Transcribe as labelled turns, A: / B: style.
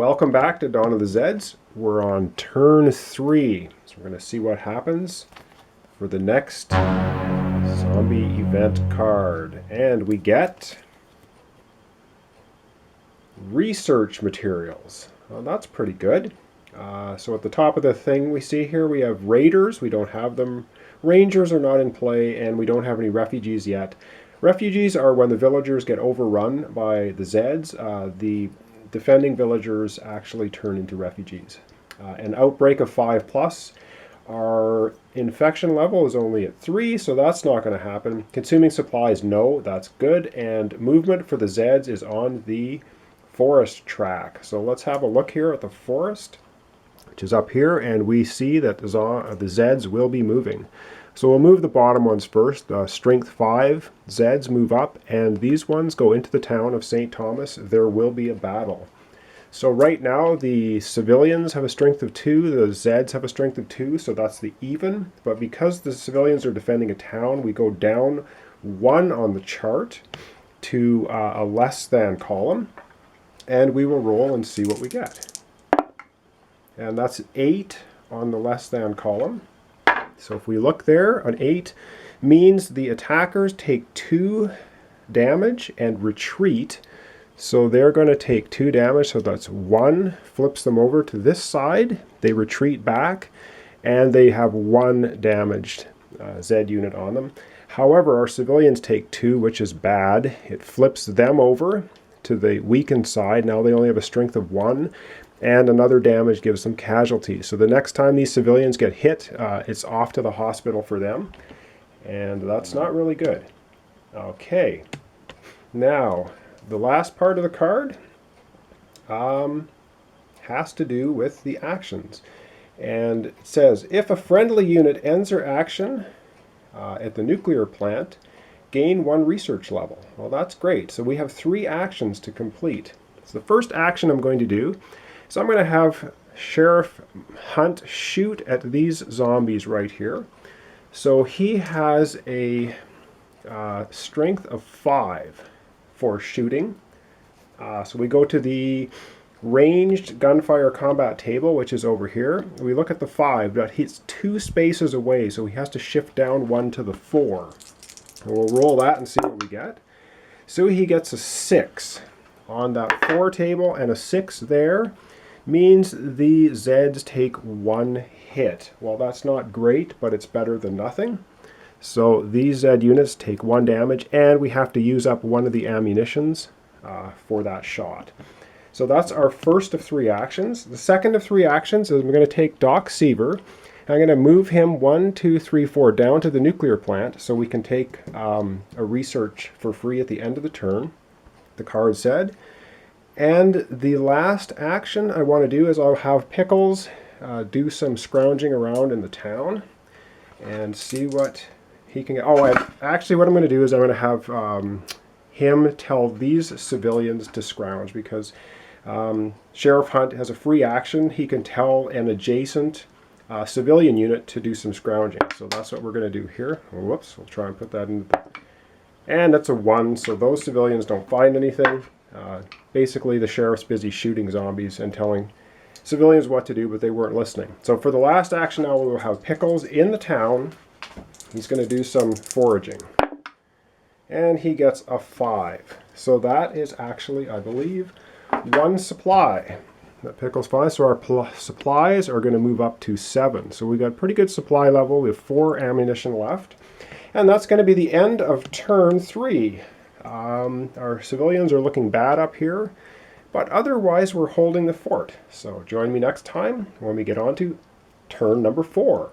A: Welcome back to Dawn of the Zeds. We're on turn 3. So we're going to see what happens for the next zombie event card. And we get research materials. Well, that's pretty good. So at the top of the thing we see here, we have raiders. We don't have them. Rangers are not in play, and we don't have any refugees yet. Refugees are when the villagers get overrun by the Zeds. The defending villagers actually turn into refugees. An outbreak of 5+. Our infection level is only at 3, so that's not going to happen. Consuming supplies, no, that's good. And movement for the Zeds is on the forest track. So let's have a look here at the forest, which is up here, and we see that the Zeds will be moving. So we'll move the bottom ones first. Strength 5 Zeds move up, and these ones go into the town of St. Thomas. There will be a battle. So right now the civilians have a strength of 2, the Zeds have a strength of 2, so that's the even. But because the civilians are defending a town, we go down 1 on the chart to a less than column, and we will roll and see what we get. And that's 8 on the less than column. So if we look there, an 8 means the attackers take 2 damage and retreat. So they're going to take 2 damage, so that's 1, flips them over to this side, they retreat back, and they have 1 damaged Zed unit on them. However, our civilians take 2, which is bad. It flips them over to the weakened side. Now they only have a strength of 1. And another damage gives them casualties. So the next time these civilians get hit, it's off to the hospital for them. And that's not really good. Okay. Now, the last part of the card has to do with the actions. And it says, if a friendly unit ends their action at the nuclear plant, gain 1 research level. Well, that's great. So we have 3 actions to complete. So the first action I'm going to do, so I'm going to have Sheriff Hunt shoot at these zombies right here. So he has a strength of 5 for shooting. So we go to the ranged gunfire combat table, which is over here. We look at the 5, but he's 2 spaces away, so he has to shift down 1 to the 4. And we'll roll that and see what we get. So he gets a 6 on that 4 table, and a 6 there means the Zeds take 1 hit. Well, that's not great, but it's better than nothing. So these Zed units take 1 damage, and we have to use up 1 of the ammunitions for that shot. So that's our first of 3 actions. The second of 3 actions is we're going to take Doc Seaver. I'm going to move him 1, 2, 3, 4 down to the nuclear plant so we can take a research for free at the end of the turn, the card said. And the last action I want to do is I'll have Pickles do some scrounging around in the town and see what he can get. Oh, actually what I'm going to do is I'm going to have him tell these civilians to scrounge, because Sheriff Hunt has a free action. He can tell an adjacent civilian unit to do some scrounging. So that's what we're going to do here. Oh, whoops, we'll try and put that in. And that's a 1, so those civilians don't find anything. Basically, the sheriff's busy shooting zombies and telling civilians what to do, but they weren't listening. So for the last action now, we'll have Pickles in the town. He's going to do some foraging. And he gets a 5. So that is actually, I believe, 1 supply that Pickles finds. So our supplies are going to move up to 7. So we've got pretty good supply level. We have 4 ammunition left. And that's going to be the end of turn 3. Our civilians are looking bad up here, but otherwise we're holding the fort. So join me next time when we get on to turn number 4.